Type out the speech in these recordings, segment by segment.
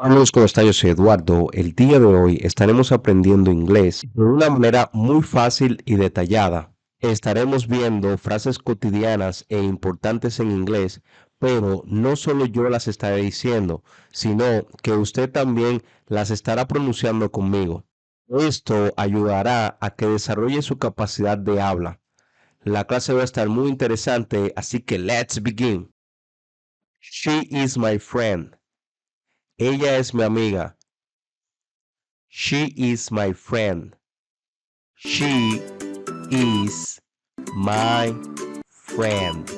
Amigos, ¿cómo está? Yo soy Eduardo. El día de hoy estaremos aprendiendo inglés de una manera muy fácil y detallada. Estaremos viendo frases cotidianas e importantes en inglés, pero no solo yo las estaré diciendo, sino que usted también las estará pronunciando conmigo. Esto ayudará a que desarrolle su capacidad de habla. La clase va a estar muy interesante, así que let's begin. She is my friend. Ella es mi amiga. She is my friend. She is my friend.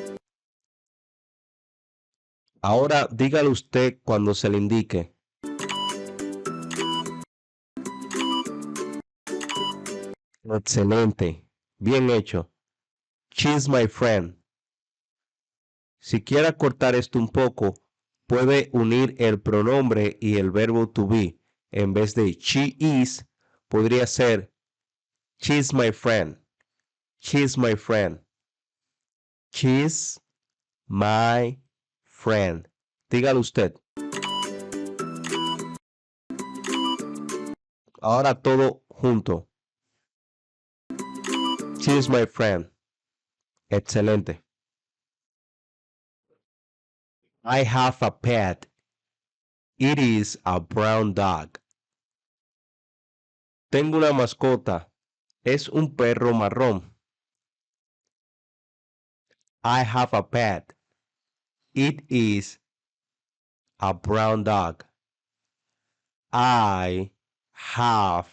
Ahora dígalo usted cuando se le indique. Excelente. Bien hecho. She's my friend. Si quiere cortar esto un poco, puede unir el pronombre y el verbo to be. En vez de she is, podría ser she's my friend. She's my friend. She's my friend. Dígalo usted. Ahora todo junto. She's my friend. Excelente. I have a pet. It is a brown dog. Tengo una mascota. Es un perro marrón. I have a pet. It is a brown dog. I have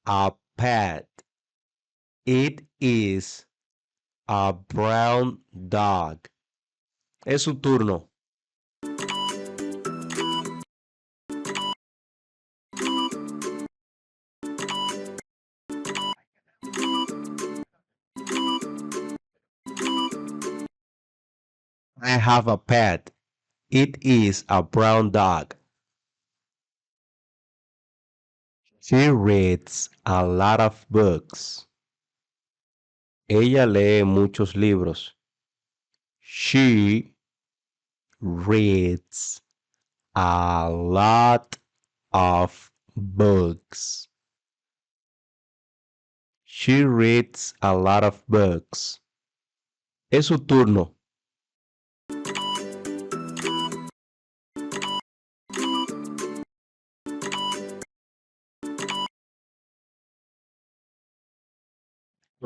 a pet. It is a brown dog. Es su turno. I have a pet. It is a brown dog. She reads a lot of books. Ella lee muchos libros. She reads a lot of books. She reads a lot of books. Es su turno.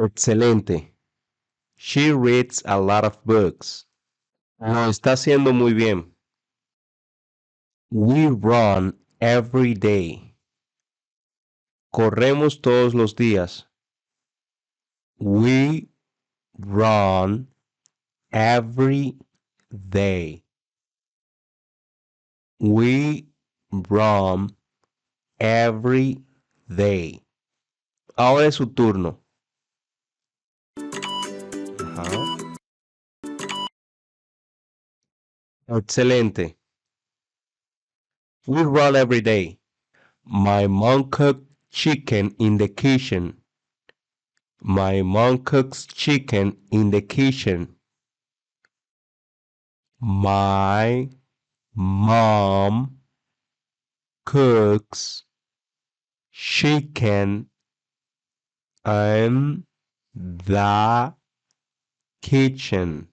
Excelente. She reads a lot of books. Lo está haciendo muy bien. We run every day. Corremos todos los días. We run every day. We run every day. Ahora es su turno. Ajá. Excelente. We run every day. My mom cooked chicken in the kitchen. My mom cooks chicken in the kitchen. My mom cooks chicken in the kitchen.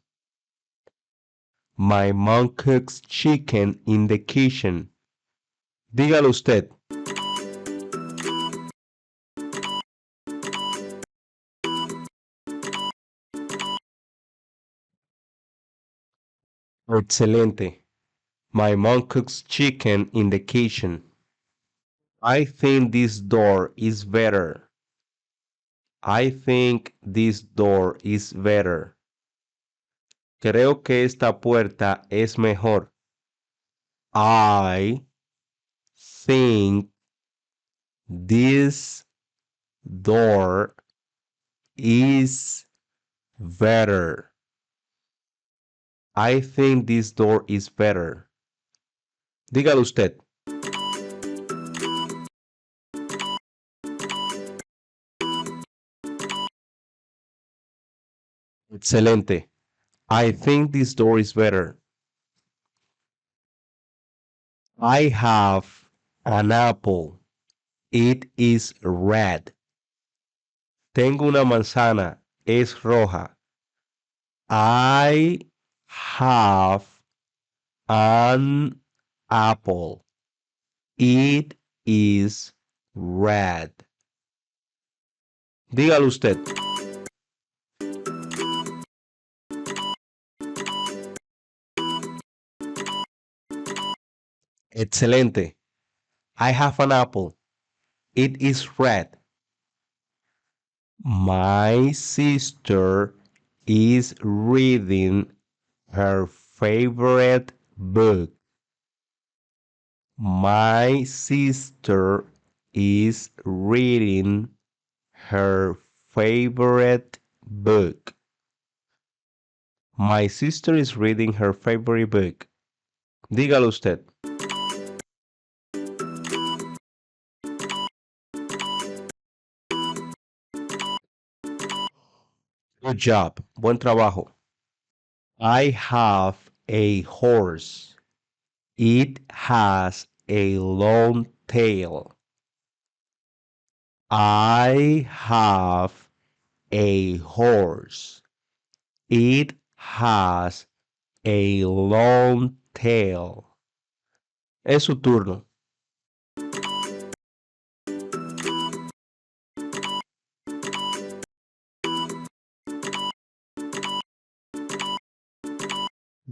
My mom cooks chicken in the kitchen. Dígalo usted. Excelente. My mom cooks chicken in the kitchen. I think this door is better. I think this door is better. Creo que esta puerta es mejor. I think this door is better. I think this door is better. Dígalo usted. Excelente. I think this door is better. I have an apple. It is red. Tengo una manzana. Es roja. I have an apple. It is red. Dígalo usted. Excelente. I have an apple. It is red. My sister is reading her favorite book. My sister is reading her favorite book. My sister is reading her favorite book. Dígalo usted. Good job. Buen trabajo. I have a horse. It has a long tail. I have a horse. It has a long tail. Es su turno.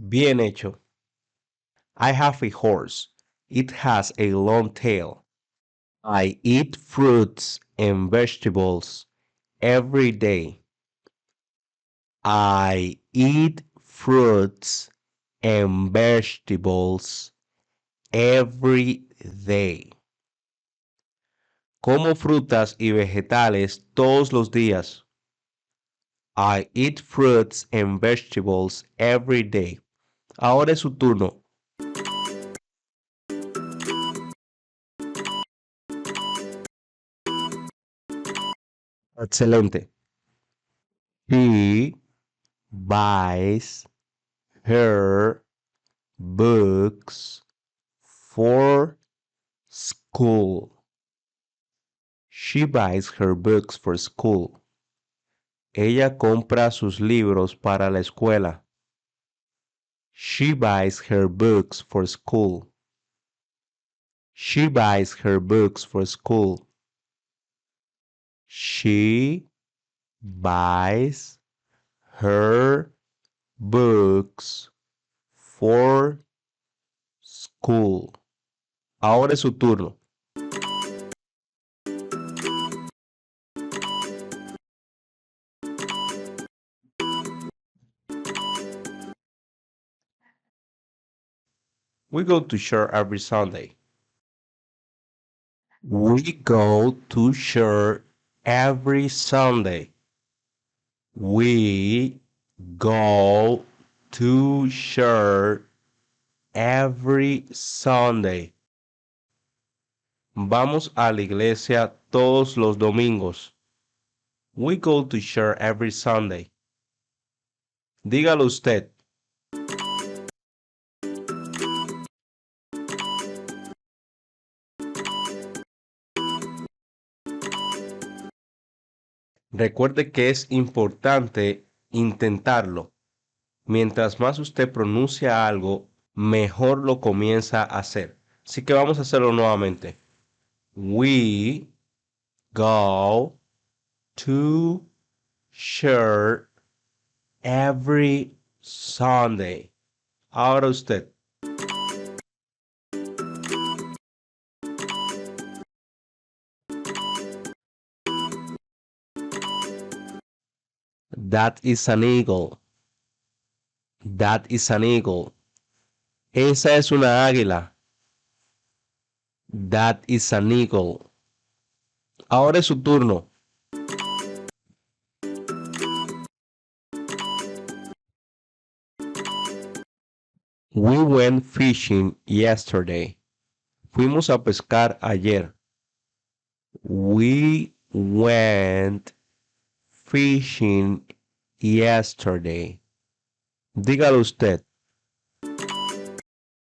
Bien hecho. I have a horse. It has a long tail. I eat fruits and vegetables every day. I eat fruits and vegetables every day. Como frutas y vegetales todos los días. I eat fruits and vegetables every day. Ahora es su turno. Excelente. She buys her books for school. She buys her books for school. Ella compra sus libros para la escuela. She buys her books for school. She buys her books for school. She buys her books for school. Ahora es su turno. We go to church every Sunday. We go to church every Sunday. We go to church every Sunday. Vamos a la iglesia todos los domingos. We go to church every Sunday. Dígalo usted. Recuerde que es importante intentarlo. Mientras más usted pronuncia algo, mejor lo comienza a hacer. Así que vamos a hacerlo nuevamente. We go to church every Sunday. Ahora usted. That is an eagle. That is an eagle. Esa es una águila. That is an eagle. Ahora es su turno. We went fishing yesterday. Fuimos a pescar ayer. We went fishing yesterday. Dígalo usted.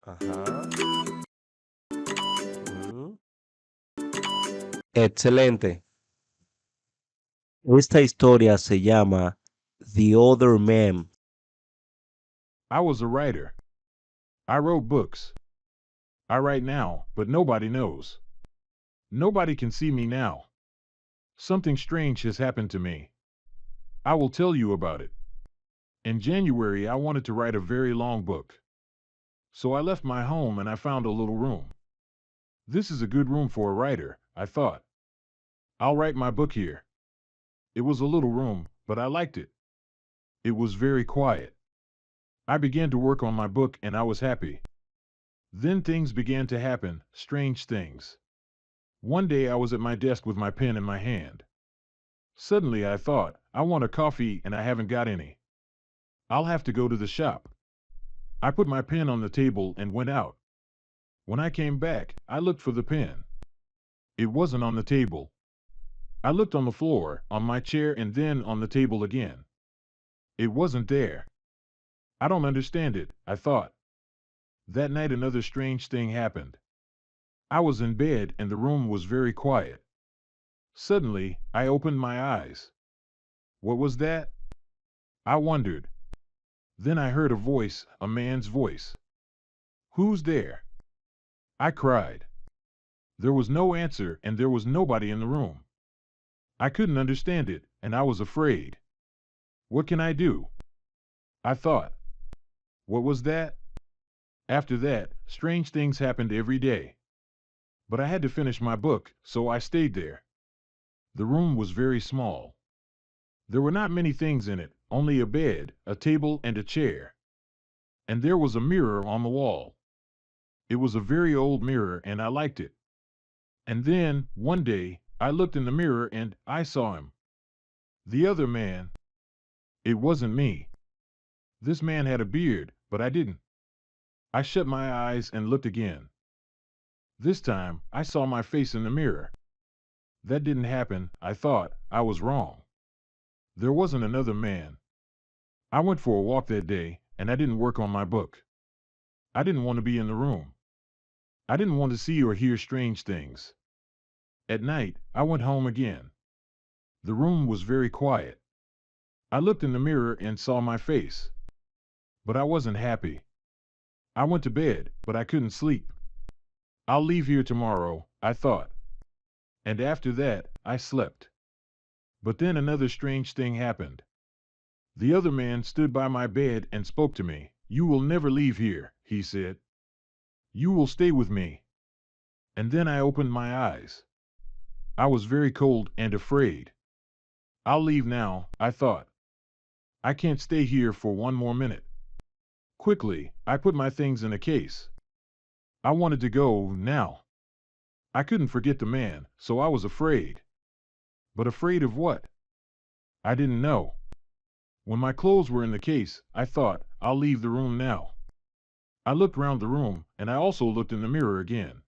Ajá. Excelente. Esta historia se llama The Other Man. I was a writer. I wrote books. I write now, but nobody knows. Nobody can see me now. Something strange has happened to me. I will tell you about it. In January, I wanted to write a very long book. So I left my home and I found a little room. This is a good room for a writer, I thought. I'll write my book here. It was a little room, but I liked it. It was very quiet. I began to work on my book and I was happy. Then things began to happen, strange things. One day I was at my desk with my pen in my hand. Suddenly I thought, I want a coffee and I haven't got any. I'll have to go to the shop. I put my pen on the table and went out. When I came back, I looked for the pen. It wasn't on the table. I looked on the floor, on my chair, and then on the table again. It wasn't there. I don't understand it, I thought. That night another strange thing happened. I was in bed and the room was very quiet. Suddenly, I opened my eyes. What was that? I wondered. Then I heard a voice, a man's voice. Who's there? I cried. There was no answer and there was nobody in the room. I couldn't understand it, and I was afraid. What can I do? I thought. What was that? After that, strange things happened every day. But I had to finish my book, so I stayed there. The room was very small. There were not many things in it, only a bed, a table, and a chair. And there was a mirror on the wall. It was a very old mirror, and I liked it. And then, one day, I looked in the mirror and I saw him. The other man. It wasn't me. This man had a beard, but I didn't. I shut my eyes and looked again. This time, I saw my face in the mirror. That didn't happen, I thought. I was wrong. There wasn't another man. I went for a walk that day, and I didn't work on my book. I didn't want to be in the room. I didn't want to see or hear strange things. At night, I went home again. The room was very quiet. I looked in the mirror and saw my face. But I wasn't happy. I went to bed, but I couldn't sleep. I'll leave here tomorrow, I thought. And after that, I slept. But then another strange thing happened. The other man stood by my bed and spoke to me. You will never leave here, he said. You will stay with me. And then I opened my eyes. I was very cold and afraid. I'll leave now, I thought. I can't stay here for one more minute. Quickly, I put my things in a case. I wanted to go now. I couldn't forget the man, so I was afraid. But afraid of what? I didn't know. When my clothes were in the case, I thought, I'll leave the room now. I looked round the room, and I also looked in the mirror again.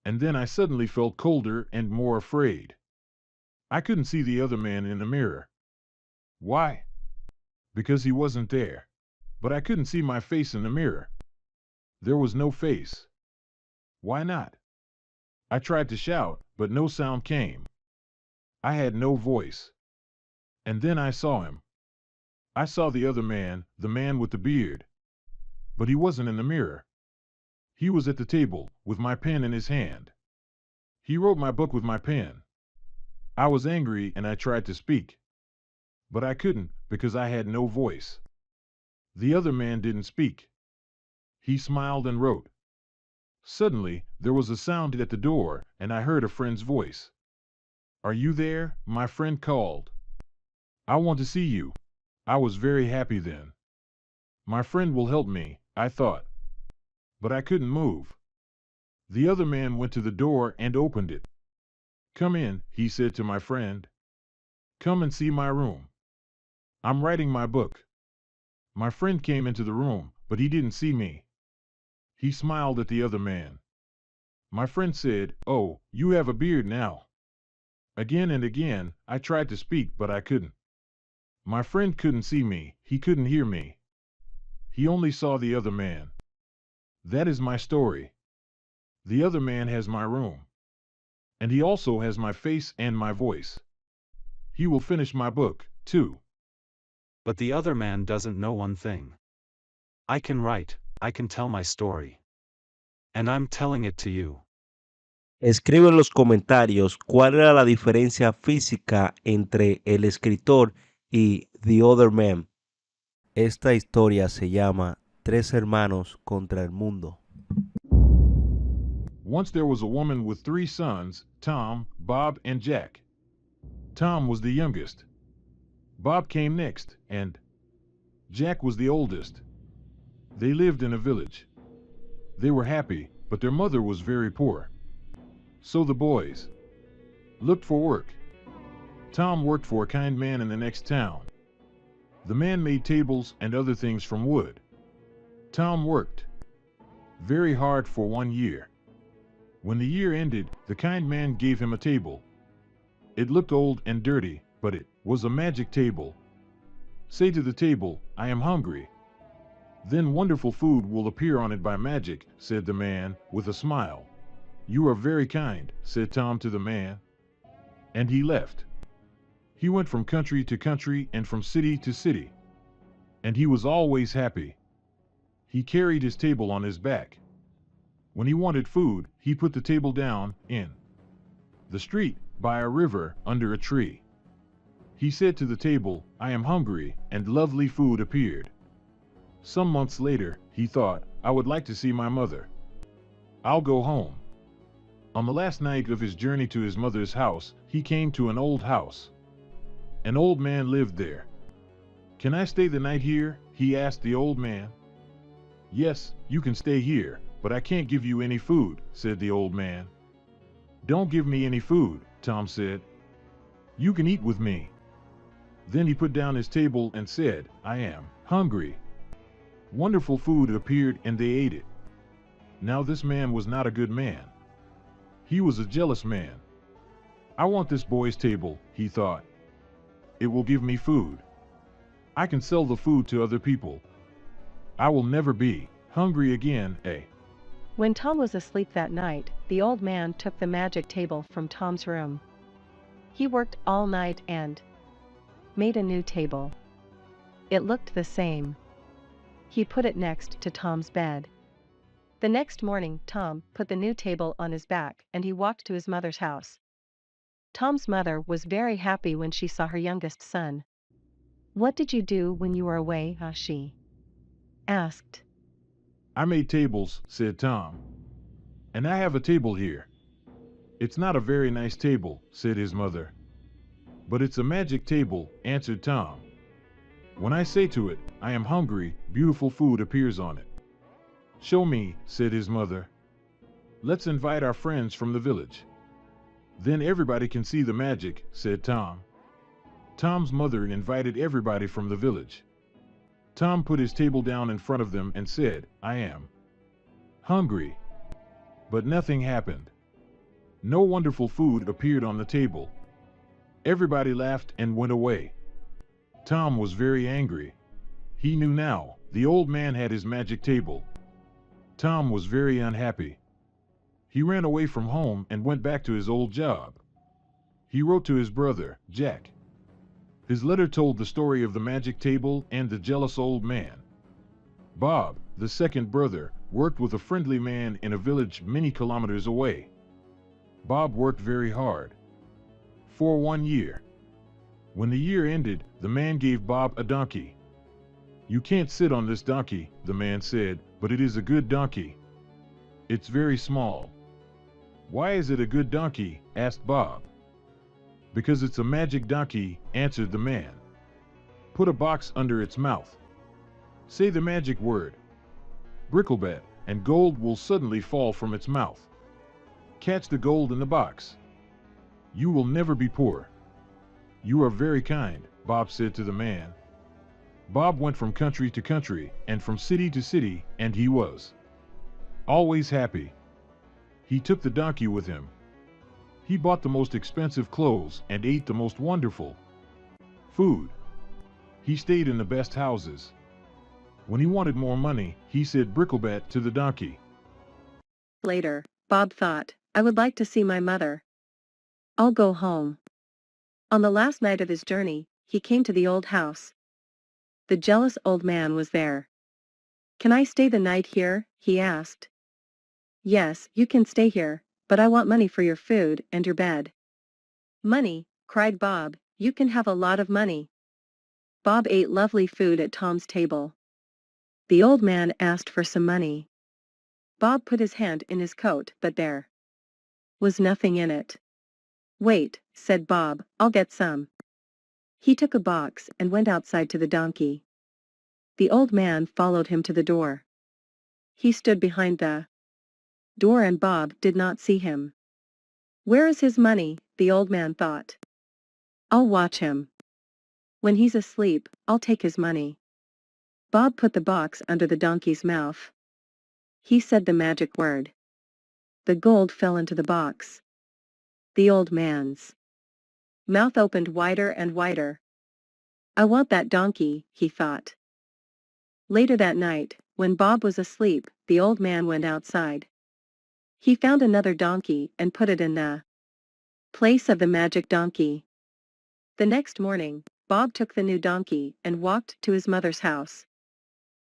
And then I suddenly felt colder and more afraid. I couldn't see the other man in the mirror. Why? Because he wasn't there. But I couldn't see my face in the mirror. There was no face. Why not? I tried to shout, but no sound came. I had no voice. And then I saw him. I saw the other man, the man with the beard. But he wasn't in the mirror. He was at the table, with my pen in his hand. He wrote my book with my pen. I was angry and I tried to speak. But I couldn't, because I had no voice. The other man didn't speak. He smiled and wrote. Suddenly, there was a sound at the door, and I heard a friend's voice. Are you there? My friend called. I want to see you. I was very happy then. My friend will help me, I thought. But I couldn't move. The other man went to the door and opened it. Come in, he said to my friend. Come and see my room. I'm writing my book. My friend came into the room, but he didn't see me. He smiled at the other man. My friend said, Oh, you have a beard now. Again and again, I tried to speak, but I couldn't. My friend couldn't see me, he couldn't hear me. He only saw the other man. That is my story. The other man has my room. And he also has my face and my voice. He will finish my book, too. But the other man doesn't know one thing. I can write, I can tell my story. And I'm telling it to you. Escribe en los comentarios cuál era la diferencia física entre el escritor y The Other Man. Esta historia se llama Tres hermanos contra el mundo. Once there was a woman with 3 sons, Tom, Bob, and Jack. Tom was the youngest. Bob came next, and Jack was the oldest. They lived in a village. They were happy, but their mother was very poor. So the boys looked for work. Tom worked for a kind man in the next town. The man made tables and other things from wood. Tom worked very hard for 1 year. When the year ended, the kind man gave him a table. It looked old and dirty, but it was a magic table. Say to the table, "I am hungry." Then wonderful food will appear on it by magic, said the man, with a smile. You are very kind, said Tom to the man. And he left. He went from country to country and from city to city. And he was always happy. He carried his table on his back. When he wanted food, he put the table down in the street, by a river, under a tree. He said to the table, "I am hungry," and lovely food appeared. Some months later, he thought, I would like to see my mother. I'll go home. On the last night of his journey to his mother's house, he came to an old house. An old man lived there. Can I stay the night here? He asked the old man. Yes, you can stay here, but I can't give you any food, said the old man. Don't give me any food, Tom said. You can eat with me. Then he put down his table and said, I am hungry. Wonderful food appeared and they ate it. Now this man was not a good man. He was a jealous man. I want this boy's table, he thought. It will give me food. I can sell the food to other people. I will never be hungry again, eh? When Tom was asleep that night, the old man took the magic table from Tom's room. He worked all night and made a new table. It looked the same. He put it next to Tom's bed. The next morning, Tom put the new table on his back and he walked to his mother's house. Tom's mother was very happy when she saw her youngest son. What did you do when you were away, she asked. I made tables, said Tom. And I have a table here. It's not a very nice table, said his mother. But it's a magic table, answered Tom. When I say to it, I am hungry, beautiful food appears on it. Show me, said his mother. Let's invite our friends from the village. Then everybody can see the magic, said Tom. Tom's mother invited everybody from the village. Tom put his table down in front of them and said, I am hungry. But nothing happened. No wonderful food appeared on the table. Everybody laughed and went away. Tom was very angry. He knew now, the old man had his magic table. Tom was very unhappy. He ran away from home and went back to his old job. He wrote to his brother, Jack. His letter told the story of the magic table and the jealous old man. Bob, the second brother, worked with a friendly man in a village many kilometers away. Bob worked very hard. For 1 year. When the year ended, the man gave Bob a donkey. You can't sit on this donkey, the man said, but it is a good donkey. It's very small. Why is it a good donkey? Asked Bob. Because it's a magic donkey, answered the man. Put a box under its mouth. Say the magic word, Bricklebat, and gold will suddenly fall from its mouth. Catch the gold in the box. You will never be poor. You are very kind, Bob said to the man. Bob went from country to country and from city to city, and he was always happy. He took the donkey with him. He bought the most expensive clothes and ate the most wonderful food. He stayed in the best houses. When he wanted more money, he said Bricklebat to the donkey. Later, Bob thought, I would like to see my mother. I'll go home. On the last night of his journey, he came to the old house. The jealous old man was there. Can I stay the night here? He asked. Yes, you can stay here, but I want money for your food and your bed. Money, cried Bob, you can have a lot of money. Bob ate lovely food at Tom's table. The old man asked for some money. Bob put his hand in his coat, but there was nothing in it. Wait, said Bob, I'll get some. He took a box and went outside to the donkey. The old man followed him to the door. He stood behind the door and Bob did not see him. Where is his money? The old man thought. I'll watch him. When he's asleep, I'll take his money. Bob put the box under the donkey's mouth. He said the magic word. The gold fell into the box. The old man's mouth opened wider and wider. I want that donkey, he thought. Later that night, when Bob was asleep, the old man went outside. He found another donkey and put it in the place of the magic donkey. The next morning, Bob took the new donkey and walked to his mother's house.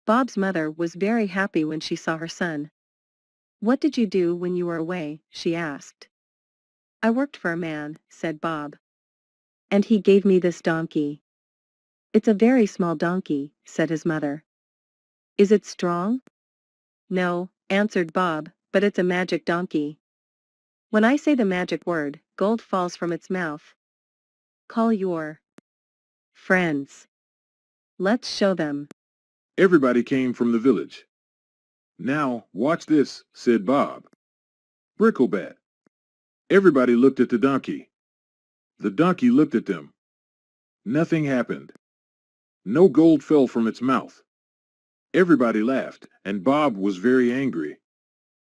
Bob's mother was very happy when she saw her son. What did you do when you were away? She asked. I worked for a man, said Bob. And he gave me this donkey. It's a very small donkey, said his mother. Is it strong? No, answered Bob, but it's a magic donkey. When I say the magic word, gold falls from its mouth. Call your friends. Let's show them. Everybody came from the village. Now, watch this, said Bob. Bricklebat. Everybody looked at the donkey. The donkey looked at them. Nothing happened. No gold fell from its mouth. Everybody laughed, and Bob was very angry.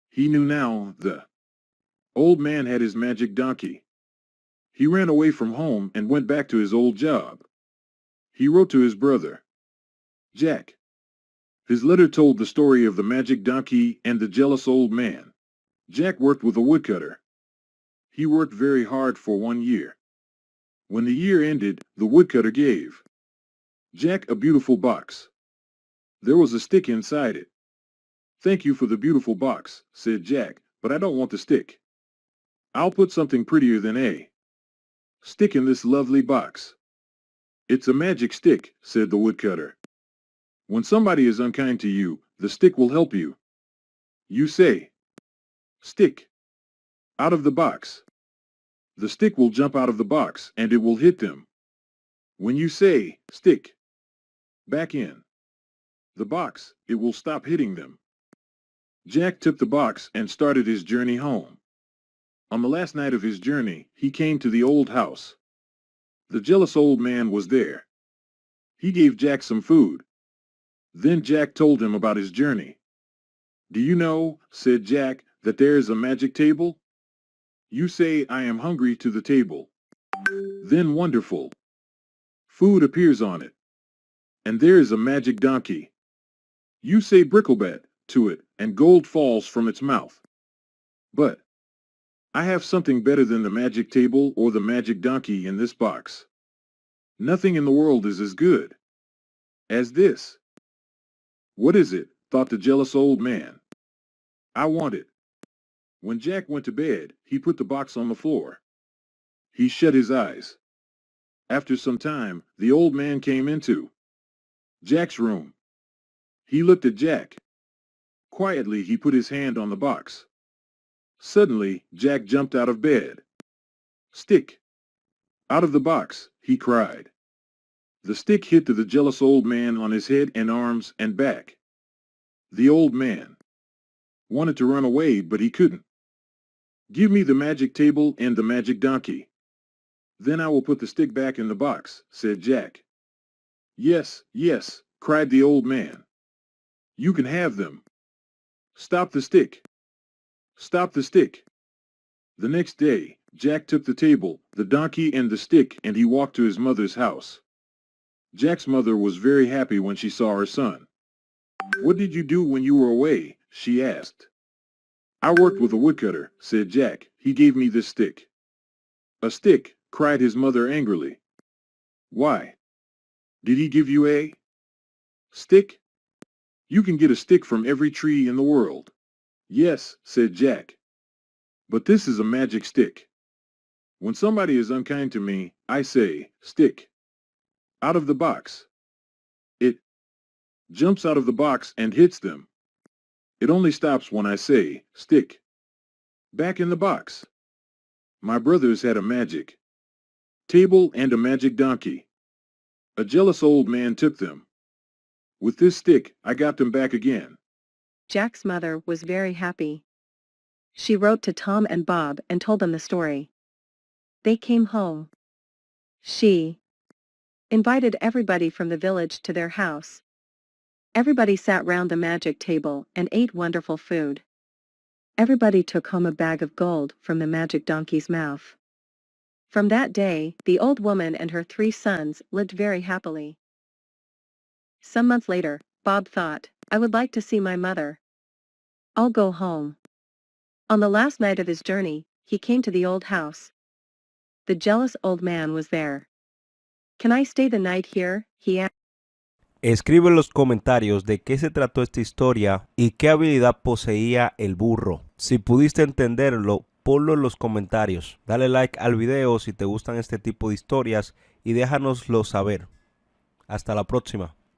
He knew now the old man had his magic donkey. He ran away from home and went back to his old job. He wrote to his brother, Jack. His letter told the story of the magic donkey and the jealous old man. Jack worked with a woodcutter. He worked very hard for 1 year. When the year ended, the woodcutter gave Jack a beautiful box. There was a stick inside it. Thank you for the beautiful box, said Jack, but I don't want the stick. I'll put something prettier than a stick in this lovely box. It's a magic stick, said the woodcutter. When somebody is unkind to you, the stick will help you. You say, stick, out of the box. The stick will jump out of the box and it will hit them. When you say, stick, back in the box, it will stop hitting them. Jack took the box and started his journey home. On the last night of his journey, he came to the old house. The jealous old man was there. He gave Jack some food. Then Jack told him about his journey. Do you know, said Jack, that there is a magic table? You say I am hungry to the table. Then wonderful food appears on it. And there is a magic donkey. You say bricklebat to it, and gold falls from its mouth. But I have something better than the magic table or the magic donkey in this box. Nothing in the world is as good as this. What is it? Thought the jealous old man. I want it. When Jack went to bed, he put the box on the floor. He shut his eyes. After some time, the old man came into Jack's room. He looked at Jack. Quietly, he put his hand on the box. Suddenly, Jack jumped out of bed. Stick, out of the box, he cried. The stick hit the jealous old man on his head and arms and back. The old man wanted to run away, but he couldn't. Give me the magic table and the magic donkey. Then I will put the stick back in the box, said Jack. Yes, yes, cried the old man. You can have them. Stop the stick. Stop the stick. The next day, Jack took the table, the donkey and the stick, and he walked to his mother's house. Jack's mother was very happy when she saw her son. What did you do when you were away? She asked. I worked with a woodcutter, said Jack. He gave me this stick. A stick, cried his mother angrily. Why? Did he give you a stick? You can get a stick from every tree in the world. Yes, said Jack. But this is a magic stick. When somebody is unkind to me, I say, stick. Out of the box. It jumps out of the box and hits them. It only stops when I say, stick. Back in the box. My brothers had a magic table and a magic donkey. A jealous old man took them. With this stick, I got them back again. Jack's mother was very happy. She wrote to Tom and Bob and told them the story. They came home. She invited everybody from the village to their house. Everybody sat round the magic table and ate wonderful food. Everybody took home a bag of gold from the magic donkey's mouth. From that day, the old woman and her 3 sons lived very happily. Some months later, Bob thought, I would like to see my mother. I'll go home. On the last night of his journey, he came to the old house. The jealous old man was there. Can I stay the night here? He asked. Escribe en los comentarios de qué se trató esta historia y qué habilidad poseía el burro. Si pudiste entenderlo, ponlo en los comentarios. Dale like al video si te gustan este tipo de historias y déjanoslo saber. Hasta la próxima.